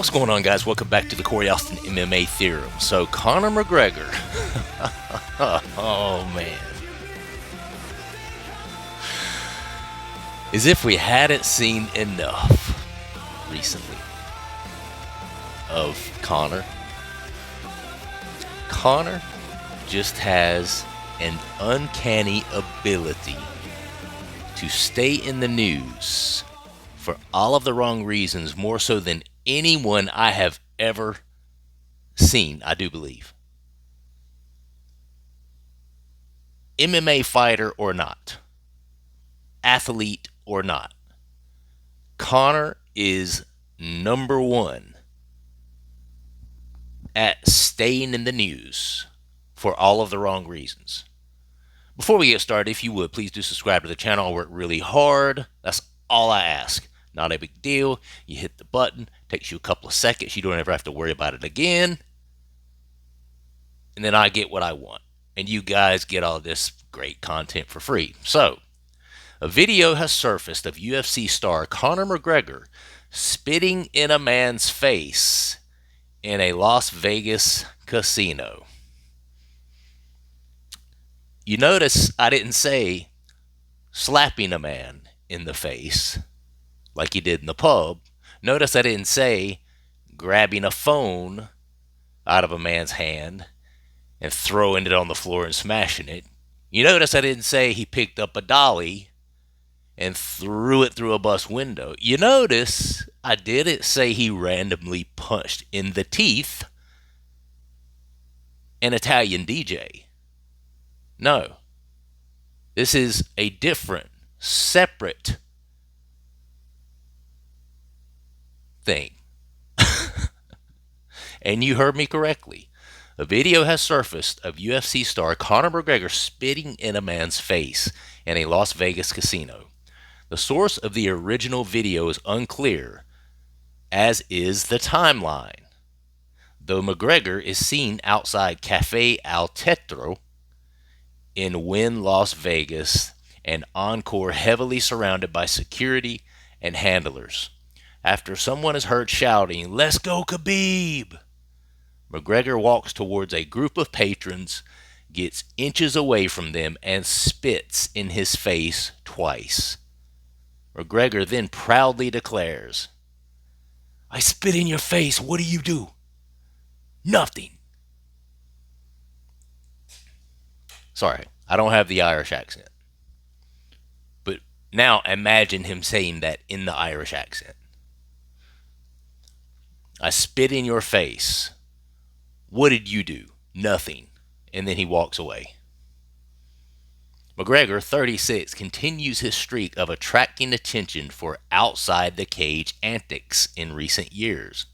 What's going on, guys? Welcome back to the Corey Austin MMA Theorem. So, Conor McGregor. Oh, man. As if we hadn't seen enough recently of Conor. Conor just has an uncanny ability to stay in the news for all of the wrong reasons, more so than anyone I have ever seen, I do believe. MMA fighter or not, athlete or not, Conor is number one at staying in the news for all of the wrong reasons. Before we get started, if you would, please do subscribe to the channel. I work really hard. That's all I ask. Not a big deal. You hit the button. Takes you a couple of seconds. You don't ever have to worry about it again. And then I get what I want. And you guys get all this great content for free. So, a video has surfaced of UFC star Conor McGregor spitting in a man's face in a Las Vegas casino. You notice I didn't say slapping a man in the face like he did in the pub. Notice I didn't say grabbing a phone out of a man's hand and throwing it on the floor and smashing it. You notice I didn't say he picked up a dolly and threw it through a bus window. You notice I didn't say he randomly punched in the teeth an Italian DJ. No. This is a different, separate thing. And you heard me correctly. A video has surfaced of UFC star Conor McGregor spitting in a man's face in a Las Vegas casino. The source of the original video is unclear, as is the timeline. Though McGregor is seen outside Cafe Al Tetro in Wynn, Las Vegas, and Encore heavily surrounded by security and handlers. After someone is heard shouting, "Let's go, Khabib!" McGregor walks towards a group of patrons, gets inches away from them, and spits in his face twice. McGregor then proudly declares, "I spit in your face, what do you do? Nothing." Sorry, I don't have the Irish accent. But now imagine him saying that in the Irish accent. "I spit in your face. What did you do? Nothing." And then he walks away. McGregor, 36, continues his streak of attracting attention for outside the cage antics in recent years.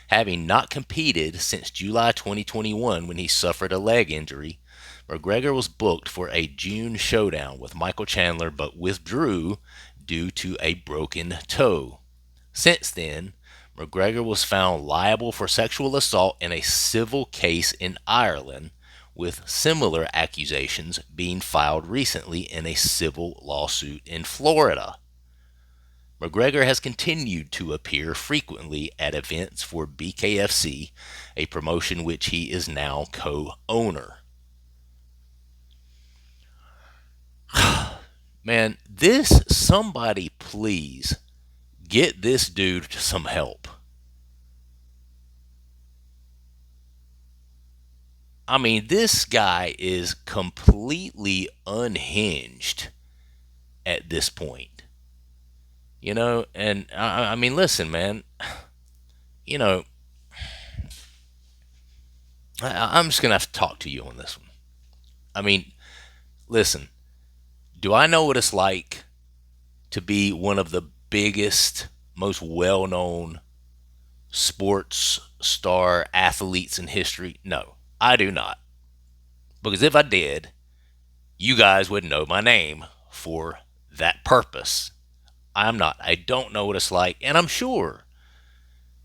Having not competed since July 2021 when he suffered a leg injury, McGregor was booked for a June showdown with Michael Chandler but withdrew due to a broken toe. Since then, McGregor was found liable for sexual assault in a civil case in Ireland, with similar accusations being filed recently in a civil lawsuit in Florida. McGregor has continued to appear frequently at events for BKFC, a promotion which he is now co-owner. Man, somebody please get this dude some help. I mean, this guy is completely unhinged at this point. You know, and I mean, listen, man, you know, I'm just going to have to talk to you on this one. I mean, listen, do I know what it's like to be one of the biggest, most well-known sports star athletes in history? No, I do not. Because if I did, you guys would know my name for that purpose. I'm not. I don't know what it's like, and I'm sure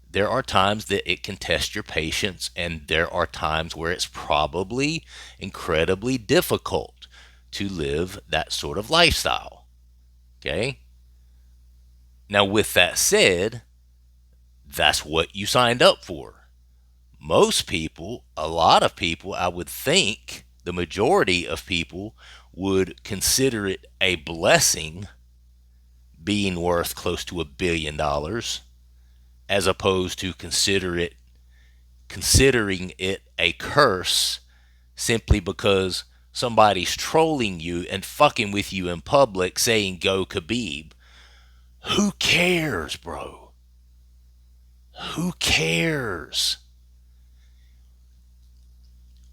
there are times that it can test your patience, and there are times where it's probably incredibly difficult to live that sort of lifestyle. Okay? Now, with that said, That's what you signed up for. Most people, a lot of people, I would think the majority of people would consider it a blessing being worth close to $1 billion, as opposed to considering it a curse simply because somebody's trolling you and fucking with you in public saying go Khabib. Who cares, bro? Who cares?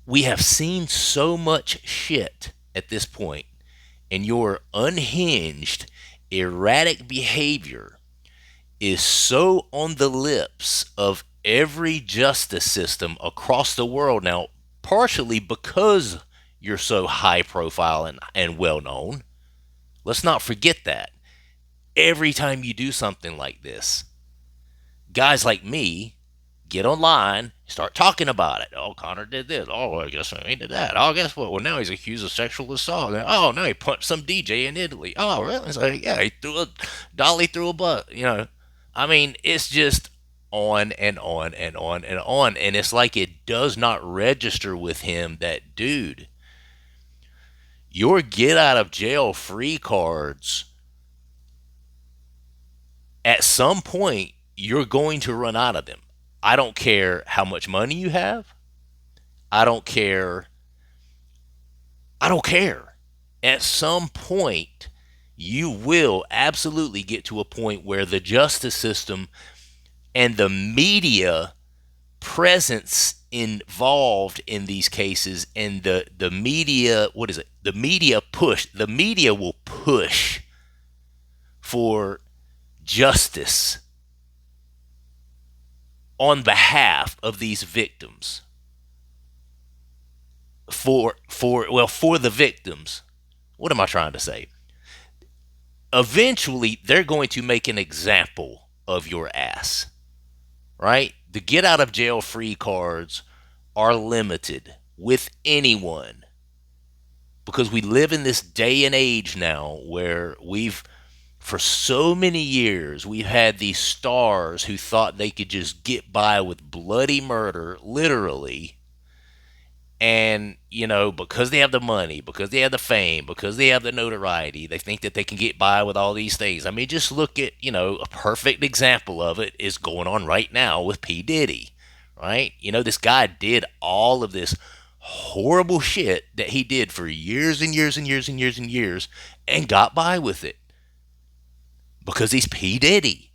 We have seen so much shit at this point, and your unhinged, erratic behavior is so on the lips of every justice system across the world now, partially because you're so high profile and well known. Let's not forget that. Every time you do something like this, guys like me get online, start talking about it. Oh, Conor did this. Oh, I guess he did that. Oh, guess what? Well, now he's accused of sexual assault. Oh, now he punched some DJ in Italy. Oh, really? It's like, yeah, he threw a dolly through a butt. I mean, it's just on and on and on and on. And it's like it does not register with him that, dude, your get out of jail free cards, at some point, you're going to run out of them. I don't care how much money you have. I don't care. I don't care. At some point, you will absolutely get to a point where the justice system and the media presence involved in these cases and the media, what is it? The media will push for justice on behalf of these victims. For the victims. What am I trying to say? Eventually they're going to make an example of your ass. Right? The get out of jail free cards are limited with anyone, because we live in this day and age now where for so many years, we've had these stars who thought they could just get by with bloody murder, literally. And, because they have the money, because they have the fame, because they have the notoriety, they think that they can get by with all these things. I mean, just look at, a perfect example of it is going on right now with P. Diddy, right? This guy did all of this horrible shit that he did for years and years and years and years and years and got by with it because he's P. Diddy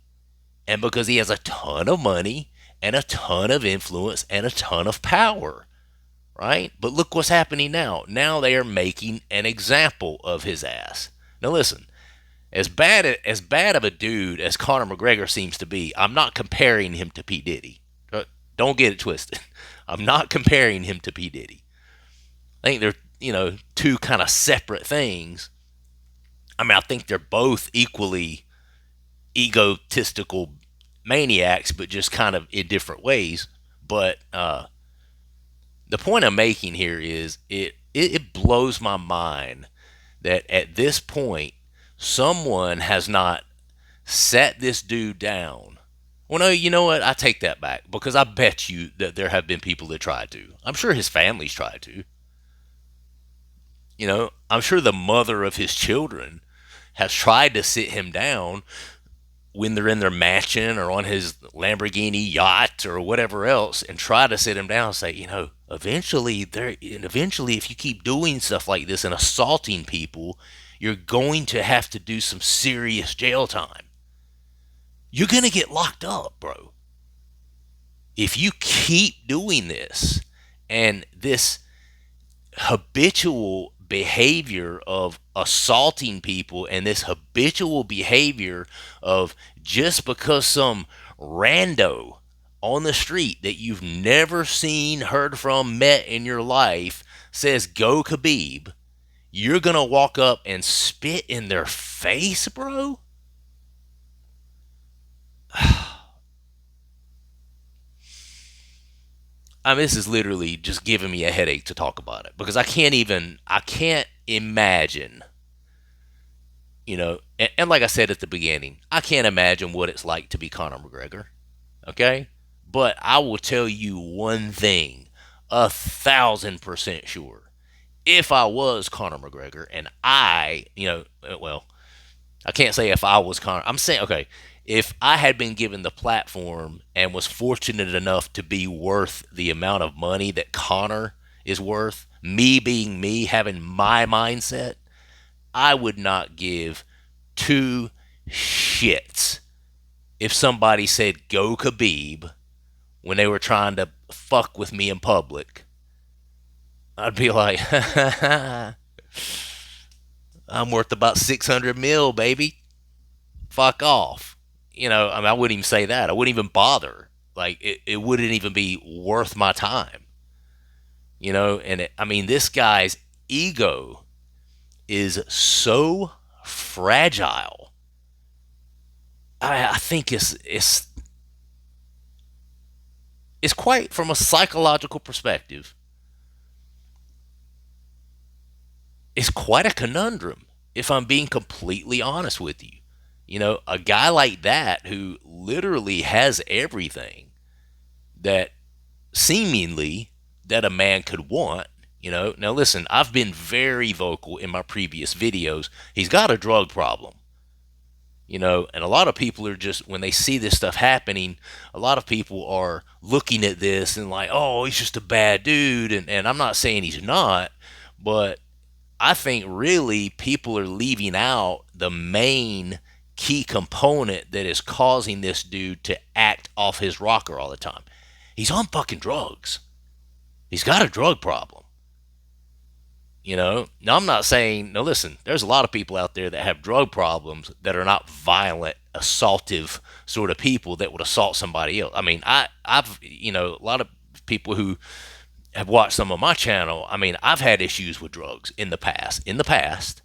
and because he has a ton of money and a ton of influence and a ton of power. Right? But look what's happening now. Now they are making an example of his ass. Now listen, as bad of a dude as Conor McGregor seems to be, I'm not comparing him to P. Diddy. Don't get it twisted. I'm not comparing him to P. Diddy. I think they're, two kind of separate things. I mean, I think they're both equally egotistical maniacs, but just kind of in different ways. But the point I'm making here is it blows my mind that at this point someone has not sat this dude down. Well, no, you know what? I take that back, because I bet you that there have been people that tried to. I'm sure his family's tried to. I'm sure the mother of his children has tried to sit him down when they're in their mansion or on his Lamborghini yacht or whatever else, and try to sit him down and say, eventually if you keep doing stuff like this and assaulting people, you're going to have to do some serious jail time. You're going to get locked up, bro. If you keep doing this, and this habitual behavior of assaulting people and this habitual behavior of just because some rando on the street that you've never seen, heard from, met in your life says go Khabib, you're gonna walk up and spit in their face, bro? I mean, this is literally just giving me a headache to talk about it, because I can't imagine, and like I said at the beginning, I can't imagine what it's like to be Conor McGregor. Okay? But I will tell you one thing, 1,000% sure. If I was Conor McGregor and well, I can't say if I was Conor. I'm saying, okay, if I had been given the platform and was fortunate enough to be worth the amount of money that Conor is worth, me being me, having my mindset, I would not give two shits if somebody said go Khabib when they were trying to fuck with me in public. I'd be like, I'm worth about 600 mil, baby. Fuck off. I mean, I wouldn't even say that. I wouldn't even bother. Like, it wouldn't even be worth my time. I mean, this guy's ego is so fragile. I think it's quite, from a psychological perspective, it's quite a conundrum, if I'm being completely honest with you. A guy like that who literally has everything that seemingly that a man could want. Now listen, I've been very vocal in my previous videos. He's got a drug problem. And a lot of people are just, when they see this stuff happening, a lot of people are looking at this and like, oh, he's just a bad dude. And I'm not saying he's not, but I think really people are leaving out the main key component that is causing this dude to act off his rocker all the time. He's on fucking drugs. He's got a drug problem. Now I'm not saying, no, listen, there's a lot of people out there that have drug problems that are not violent, assaultive sort of people that would assault somebody else. I mean, I've, a lot of people who have watched some of my channel. I mean, I've had issues with drugs in the past,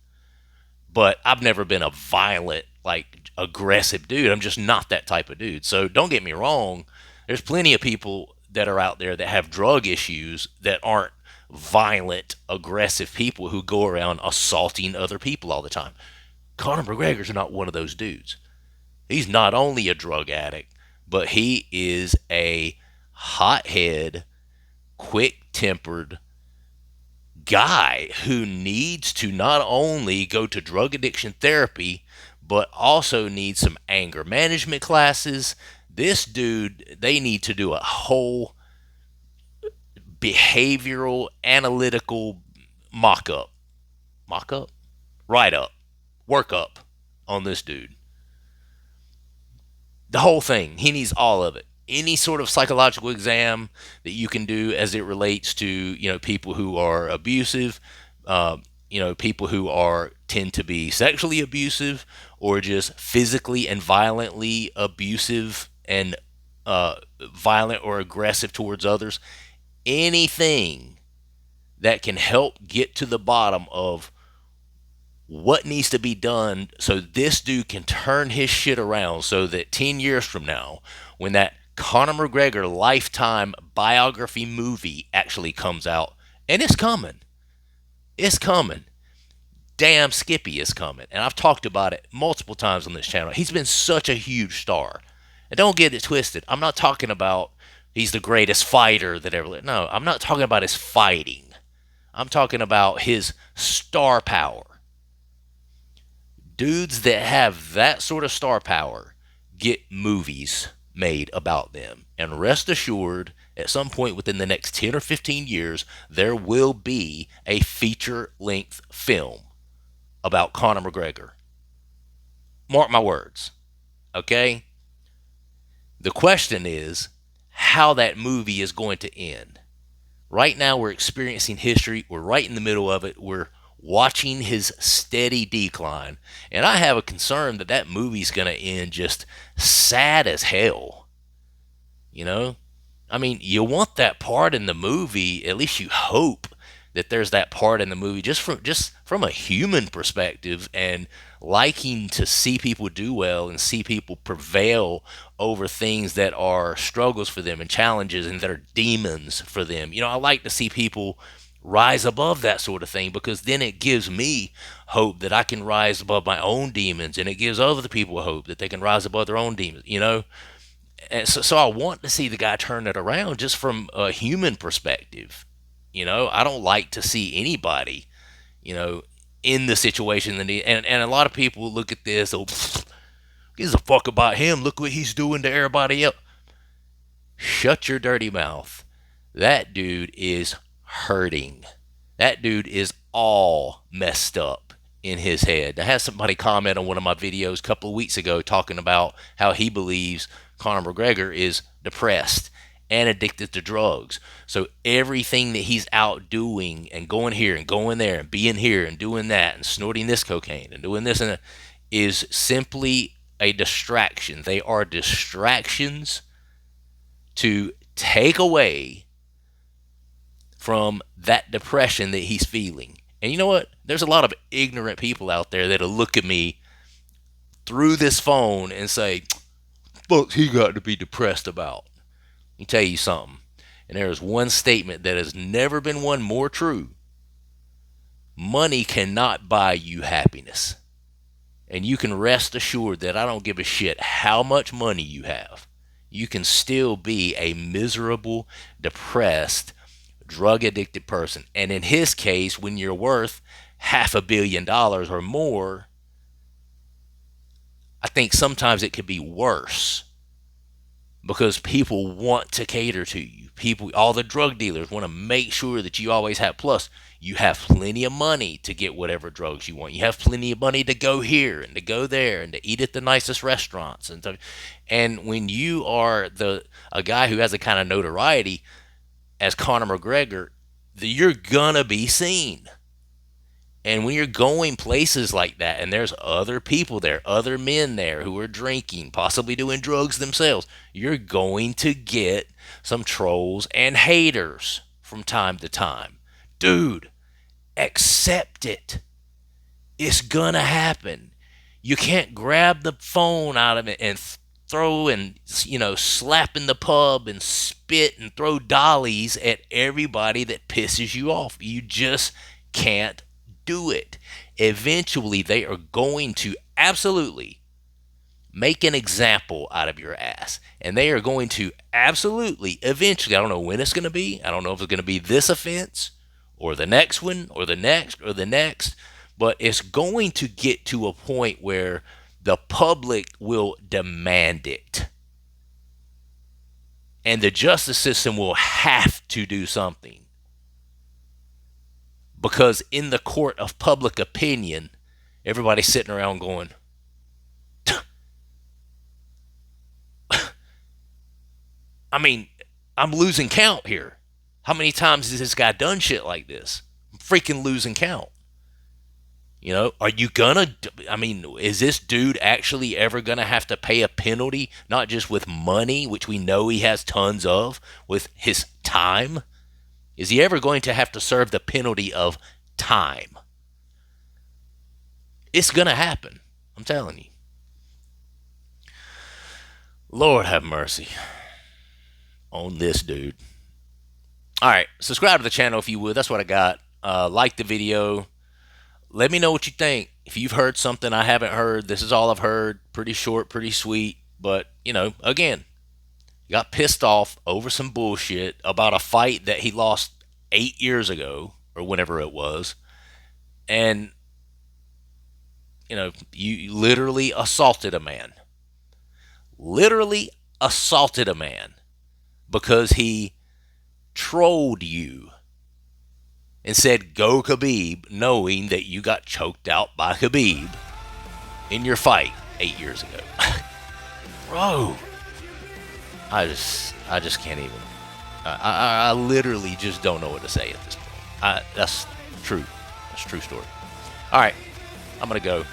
but I've never been a violent, like, aggressive dude. I'm just not that type of dude. So don't get me wrong. There's plenty of people that are out there that have drug issues that aren't violent, aggressive people who go around assaulting other people all the time. Conor McGregor's not one of those dudes. He's not only a drug addict, but he is a hothead, quick tempered guy who needs to not only go to drug addiction therapy, but also needs some anger management classes. This dude, they need to do a whole behavioral analytical mock up, write up, work up on this dude. The whole thing. He needs all of it. Any sort of psychological exam that you can do as it relates to people who are abusive, people who are tend to be sexually abusive or just physically and violently abusive and violent or aggressive towards others. Anything that can help get to the bottom of what needs to be done so this dude can turn his shit around, so that 10 years from now, when that Conor McGregor Lifetime biography movie actually comes out, and it's coming. Damn Skippy is coming. And I've talked about it multiple times on this channel. He's been such a huge star. And don't get it twisted. I'm not talking about he's the greatest fighter that ever lived. No, I'm not talking about his fighting. I'm talking about his star power. Dudes that have that sort of star power get movies made about them. And rest assured, at some point within the next 10 or 15 years, there will be a feature-length film about Conor McGregor. Mark my words. Okay? The question is how that movie is going to end. Right now, we're experiencing history. We're right in the middle of it. We're watching his steady decline. And I have a concern that that movie's going to end just sad as hell. I mean, you want that part in the movie, at least you hope that there's that part in the movie just from a human perspective, and liking to see people do well and see people prevail over things that are struggles for them and challenges and that are demons for them. I like to see people rise above that sort of thing, because then it gives me hope that I can rise above my own demons, and it gives other people hope that they can rise above their own demons. And so I want to see the guy turn it around just from a human perspective. I don't like to see anybody, you know, in the situation that and a lot of people look at this, oh, gives a fuck about him. Look what he's doing to everybody else. Shut your dirty mouth. That dude is hurting. That dude is all messed up in his head. I had somebody comment on one of my videos a couple of weeks ago talking about how he believes Conor McGregor is depressed and addicted to drugs. So everything that he's out doing and going here and going there and being here and doing that and snorting this cocaine and doing this and that is simply a distraction. They are distractions to take away from that depression that he's feeling. And you know what? There's a lot of ignorant people out there that'll look at me through this phone and say, "Fuck's he got to be depressed about?" Let me tell you something. And there is one statement that has never been one more true. Money cannot buy you happiness. And you can rest assured that I don't give a shit how much money you have. You can still be a miserable, depressed, drug-addicted person. And in his case, when you're worth $500 million or more, I think sometimes it could be worse because people want to cater to you. People, all the drug dealers want to make sure that you always have. Plus, you have plenty of money to get whatever drugs you want. You have plenty of money to go here and to go there and to eat at the nicest restaurants. And when you are a guy who has the kind of notoriety as Conor McGregor, you're gonna be seen. And when you're going places like that and there's other people there, other men there who are drinking, possibly doing drugs themselves, you're going to get some trolls and haters from time to time. Dude, accept it. It's gonna happen. You can't grab the phone out of it and throw and, slap in the pub and spit and throw dollies at everybody that pisses you off. You just can't do it. Eventually, they are going to absolutely make an example out of your ass. And they are going to absolutely, eventually, I don't know when it's going to be. I don't know if it's going to be this offense or the next one or the next or the next. But it's going to get to a point where the public will demand it. And the justice system will have to do something. Because in the court of public opinion, everybody's sitting around going, I mean, I'm losing count here. How many times has this guy done shit like this? I'm freaking losing count. Are you is this dude actually ever gonna have to pay a penalty, not just with money, which we know he has tons of, with his time? Is he ever going to have to serve the penalty of time? It's gonna happen. I'm telling you. Lord have mercy on this dude. Alright, subscribe to the channel if you would. That's what I got. Like the video. Let me know what you think. If you've heard something I haven't heard, this is all I've heard. Pretty short, pretty sweet. But, again, got pissed off over some bullshit about a fight that he lost 8 years ago or whenever it was. And, you literally assaulted a man. Literally assaulted a man because he trolled you and said, "Go Khabib," knowing that you got choked out by Khabib in your fight 8 years ago. Bro, I just can't even. I literally just don't know what to say at this point. That's true. That's a true story. All right, I'm going to go.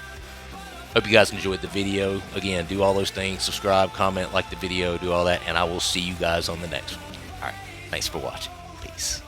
Hope you guys enjoyed the video. Again, do all those things. Subscribe, comment, like the video, do all that. And I will see you guys on the next one. All right, thanks for watching. Peace.